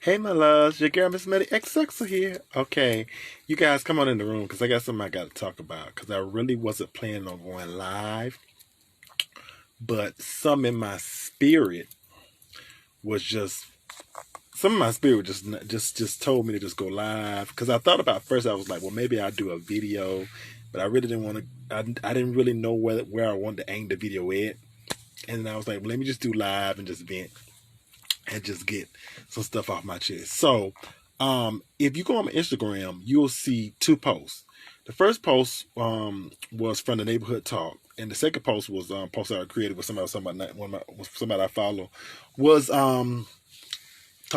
Hey, my loves, your girl Miss Meddy XX here. Okay, you guys come on in the room because I got something I got to talk about. Because I really wasn't planning on going live, but some in my spirit was just some of my spirit just told me to just go live. Because I thought about first, I was like, well, maybe I'll do a video, but I really didn't want to. I didn't really know where I wanted to aim the video at, and then I was like, well, let me just do live and just vent and just get some stuff off my chest. So, if you go on my Instagram, you'll see two posts. The first post was from the neighborhood talk, and the second post was post I created with with somebody I follow, was talking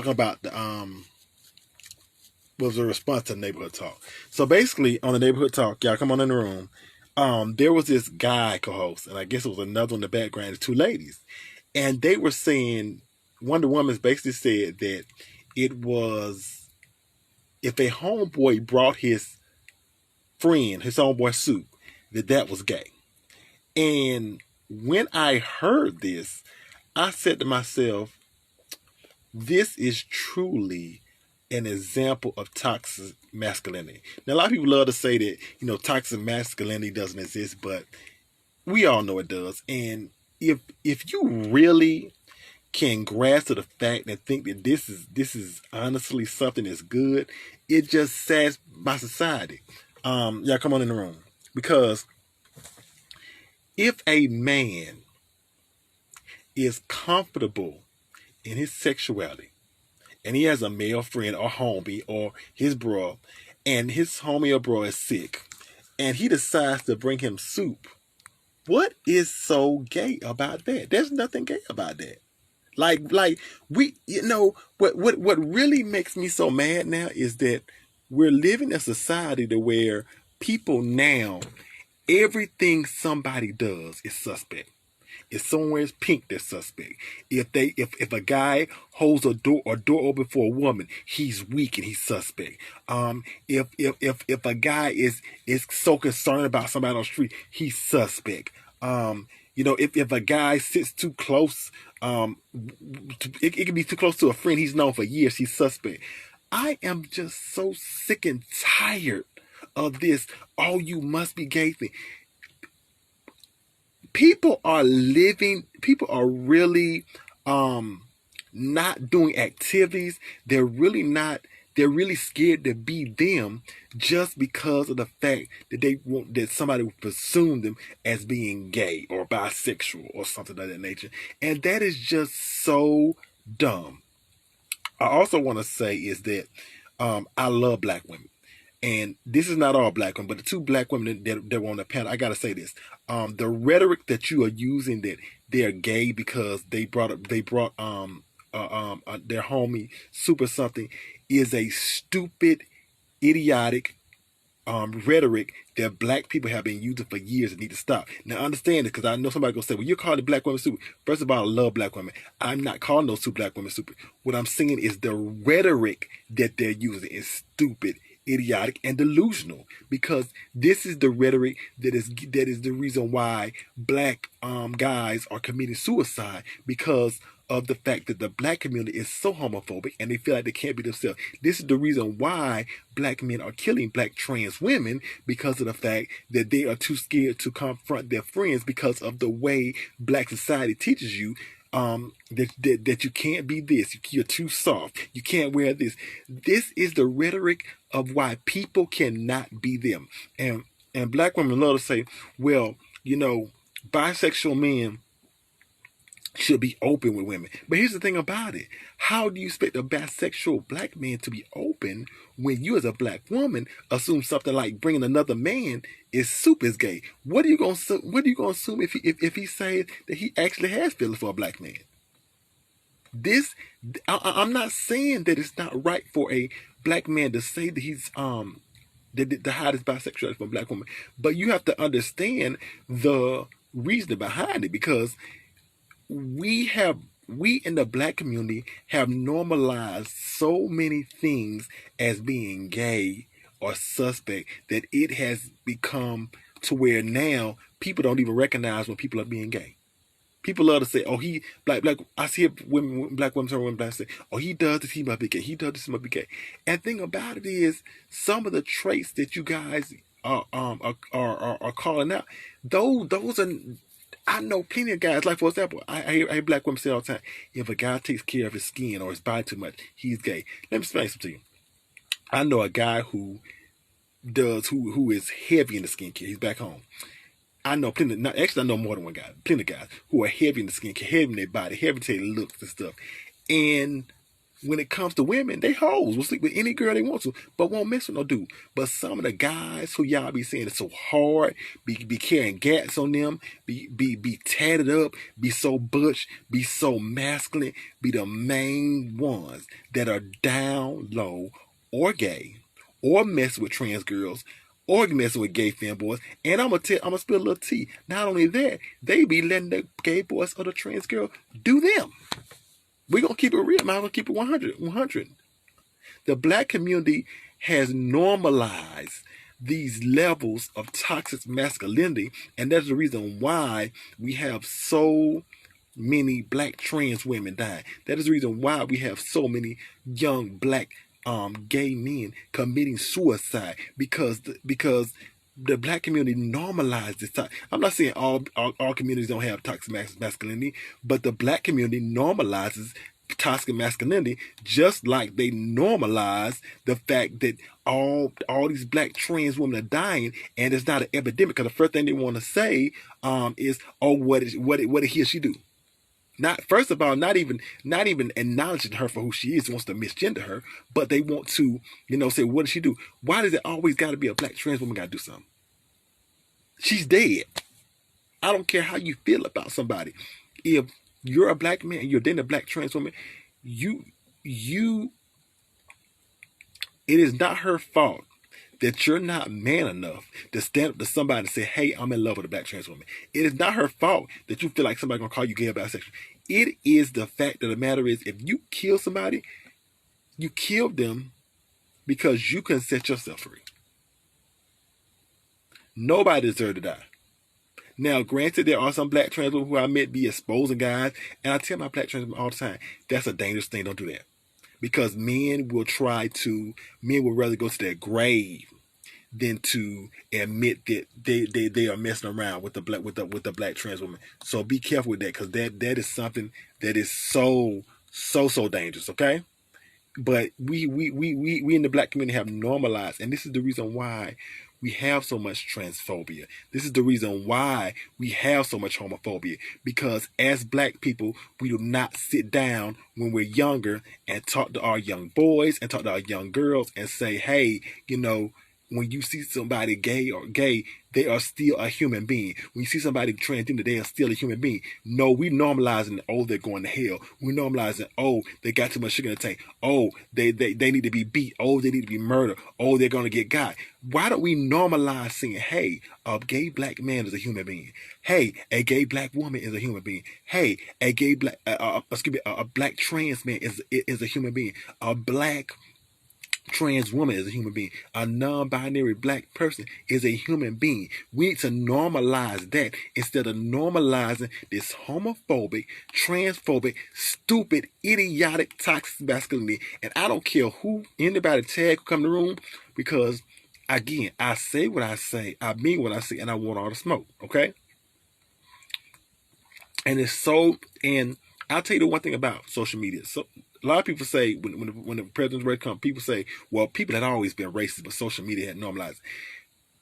about the was a response to the neighborhood talk. So basically, on the neighborhood talk, y'all come on in the room. There was this guy co-host, and I guess it was another in the background, the two ladies, and they were saying one of the women basically said that it was if a homeboy brought his friend, his homeboy soup, that was gay. And when I heard this, I said to myself, this is truly an example of toxic masculinity. Now, a lot of people love to say that, toxic masculinity doesn't exist, but we all know it does. And if you really can grasp to the fact and think that this is honestly something that's good, it just says my society. Y'all come on in the room. Because if a man is comfortable in his sexuality and he has a male friend or homie or his bro, and his homie or bro is sick and he decides to bring him soup, what is so gay about that? There's nothing gay about that. Like we, what really makes me so mad now is that we're living in a society to where people now, everything somebody does is suspect. If somewhere's pink, they're suspect. If a guy holds a door open for a woman, he's weak and he's suspect. If a guy is so concerned about somebody on the street, he's suspect. If a guy sits too close, it can be too close to a friend he's known for years, he's suspect. I am just so sick and tired of this. Oh, you must be gay thing. People are really not doing activities. They're really scared to be them just because of the fact that they want that somebody will presume them as being gay or bisexual or something of that nature. And that is just so dumb. I also want to say is that I love black women. And this is not all black women, but the two black women that were on the panel, I gotta say this: the rhetoric that you are using that they're gay because they brought their homie super something is a stupid, idiotic rhetoric that black people have been using for years and need to stop. Now understand it, because I know somebody gonna say, well, you're calling black women stupid. First of all, I love black women. I'm not calling those two black women stupid. What I'm saying is the rhetoric that they're using is stupid, idiotic, and delusional, because this is the rhetoric that is the reason why black guys are committing suicide, because of the fact that the black community is so homophobic and they feel like they can't be themselves. This is the reason why black men are killing black trans women, because of the fact that they are too scared to confront their friends because of the way black society teaches you that you can't be this, you're too soft, you can't wear this. This is the rhetoric of why people cannot be them. And black women love to say, well, bisexual men should be open with women. But here's the thing about it. How do you expect a bisexual black man to be open when you as a black woman assume something like bringing another man is super gay? What are you going to assume if he says that he actually has feelings for a black man? I'm not saying that it's not right for a black man to say that he's to hide his bisexuality from a black woman, but you have to understand the reason behind it, because we in the black community have normalized so many things as being gay or suspect that it has become to where now people don't even recognize when people are being gay. People love to say, "Oh, he black." I see women, black women, turn women black say, "Oh, he does this, he must be gay. He does this, he must be gay." And the thing about it is, some of the traits that you guys are calling out, those are. I know plenty of guys. Like for example, I hear black women say all the time, "If a guy takes care of his skin or his body too much, he's gay." Let me explain something to you. I know a guy who is heavy in the skincare. He's back home. I know plenty. Actually, I know more than one guy. Plenty of guys who are heavy in the skincare, heavy in their body, heavy to their looks and stuff. And when it comes to women, they hoes will sleep with any girl they want to, but won't mess with no dude. But some of the guys who y'all be saying it's so hard, be carrying gats on them, be tatted up, be so butch, be so masculine, be the main ones that are down low or gay, or mess with trans girls, or messing with gay femboys. And I'm gonna spill a little tea. Not only that, they be letting the gay boys or the trans girl do them. We're gonna keep it real, man. I'm gonna keep it 100. The black community has normalized these levels of toxic masculinity, and that's the reason why we have so many black trans women dying. That is the reason why we have so many young black gay men committing suicide, because the black community normalized this. I'm not saying all communities don't have toxic masculinity, but the black community normalizes toxic masculinity, just like they normalize the fact that all these black trans women are dying, and it's not an epidemic. Because the first thing they want to say is, "Oh, what did he or she do?" Not first of all, not even acknowledging her for who she is, wants to misgender her, but they want to, say, "What did she do?" Why does it always got to be a black trans woman got to do something? She's dead. I don't care how you feel about somebody. If you're a black man and you're dating a black trans woman, it is not her fault that you're not man enough to stand up to somebody and say, "Hey, I'm in love with a black trans woman." It is not her fault that you feel like somebody's gonna call you gay or bisexual. It is the fact of the matter is, if you kill somebody, you kill them because you can set yourself free. Nobody deserves to die. Now, granted, there are some black trans women who I met be exposing guys, and I tell my black trans women all the time, that's a dangerous thing. Don't do that. Because men will rather go to their grave than to admit that they are messing around with the black trans woman. So be careful with that, because that is something that is so dangerous. Okay, but we in the black community have normalized, and this is the reason why we have so much transphobia. This is the reason why we have so much homophobia, because as black people, we do not sit down when we're younger and talk to our young boys and talk to our young girls and say, "Hey, when you see somebody gay, they are still a human being. When you see somebody transgender, they are still a human being." No, we normalizing, "Oh, they're going to hell." We normalizing, "Oh, they got too much sugar in the tank." "Oh, they need to be beat." "Oh, they need to be murdered." "Oh, they're going to get got." Why don't we normalize saying, "Hey, a gay black man is a human being. Hey, a gay black woman is a human being. Hey, a gay black, a black trans man is a human being. A black trans woman is a human being. A non-binary black person is a human being." We need to normalize that instead of normalizing this homophobic, transphobic, stupid, idiotic, toxic masculinity. And I don't care who, anybody tag who come in the room, because again, I say what I say, I mean what I say, and I want all the smoke. Okay? And I'll tell you the one thing about social media. So a lot of people say when the president's race comes, people say, "Well, people had always been racist, but social media had normalized."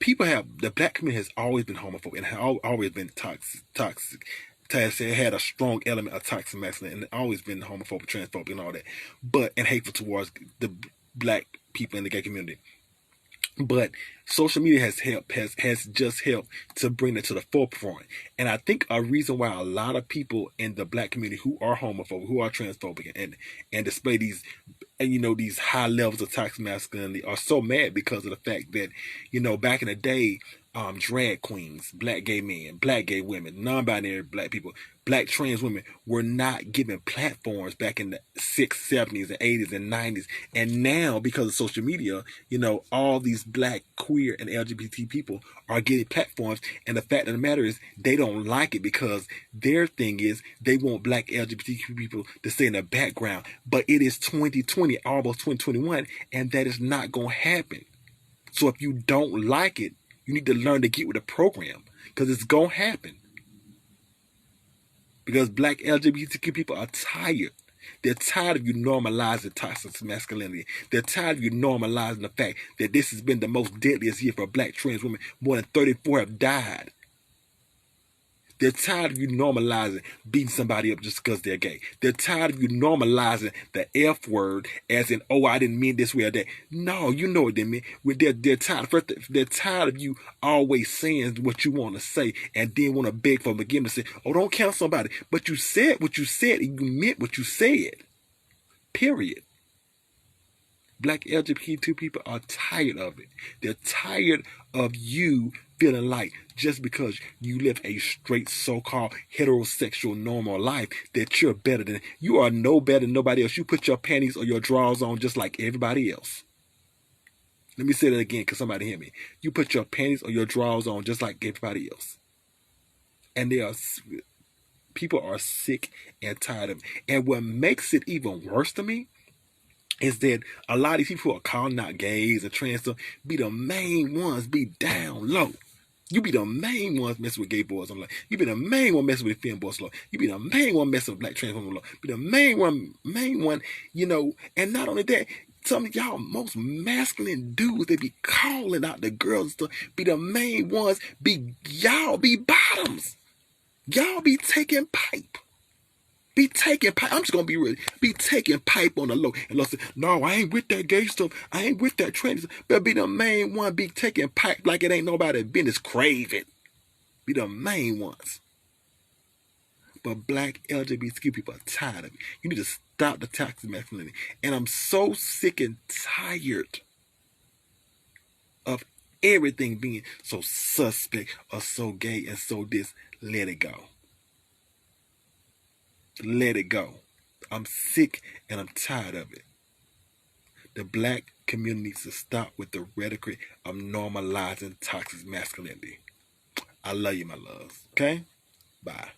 The black community has always been homophobic and always been toxic. It had a strong element of toxic masculinity, and always been homophobic, transphobic, and all that, and hateful towards the black people in the gay community. But social media has just helped to bring it to the forefront. And I think a reason why a lot of people in the black community who are homophobic, who are transphobic, and display these these high levels of toxic masculinity are so mad, because of the fact that, back in the day, drag queens, black gay men, black gay women, non-binary black people, black trans women were not given platforms back in the 60s, 70s, and 80s and 90s. And now, because of social media, all these black, queer, and LGBT people are getting platforms. And the fact of the matter is, they don't like it because their thing is they want black LGBTQ people to stay in the background. But it is 2020, almost 2021, and that is not going to happen. So if you don't like it, you need to learn to get with the program, because it's going to happen. Because black LGBTQ people are tired. They're tired of you normalizing toxic masculinity. They're tired of you normalizing the fact that this has been the most deadliest year for black trans women. More than 34 have died. They're tired of you normalizing beating somebody up just because they're gay. They're tired of you normalizing the F word as in, oh, I didn't mean this way or that. No, you know what they mean. They're tired. First, they're tired of you always saying what you want to say and then want to beg for forgiveness. Say, oh, don't count somebody. But you said what you said and you meant what you said. Period. Black LGBTQ people are tired of it. They're tired of you feeling like just because you live a straight, so-called heterosexual normal life that you're better than. You are no better than nobody else. You put your panties or your drawers on just like everybody else. Let me say that again because somebody hear me. You put your panties or your drawers on just like everybody else. And people are sick and tired of it. And what makes it even worse to me is that a lot of these people who are calling out gays and trans stuff be the main ones be down low. You be the main ones messing with gay boys on the You be the main one messing with femme boys law. You be the main one messing with black trans women law. Be the main one, and not only that, some of y'all most masculine dudes that be calling out the girls and stuff be the main ones, y'all be bottoms. Y'all be taking pipe. Be taking pipe. I'm just gonna be real. Be taking pipe on the low. And say, no, I ain't with that gay stuff. I ain't with that trans stuff. But be the main one. Be taking pipe like it ain't nobody business. Crave it. Be the main ones. But black LGBTQ people are tired of it. You need to stop the toxic masculinity. And I'm so sick and tired of everything being so suspect or so gay and so this. Let it go. Let it go. I'm sick and I'm tired of it. The black community needs to stop with the rhetoric of normalizing toxic masculinity. I love you, my loves. Okay? Bye.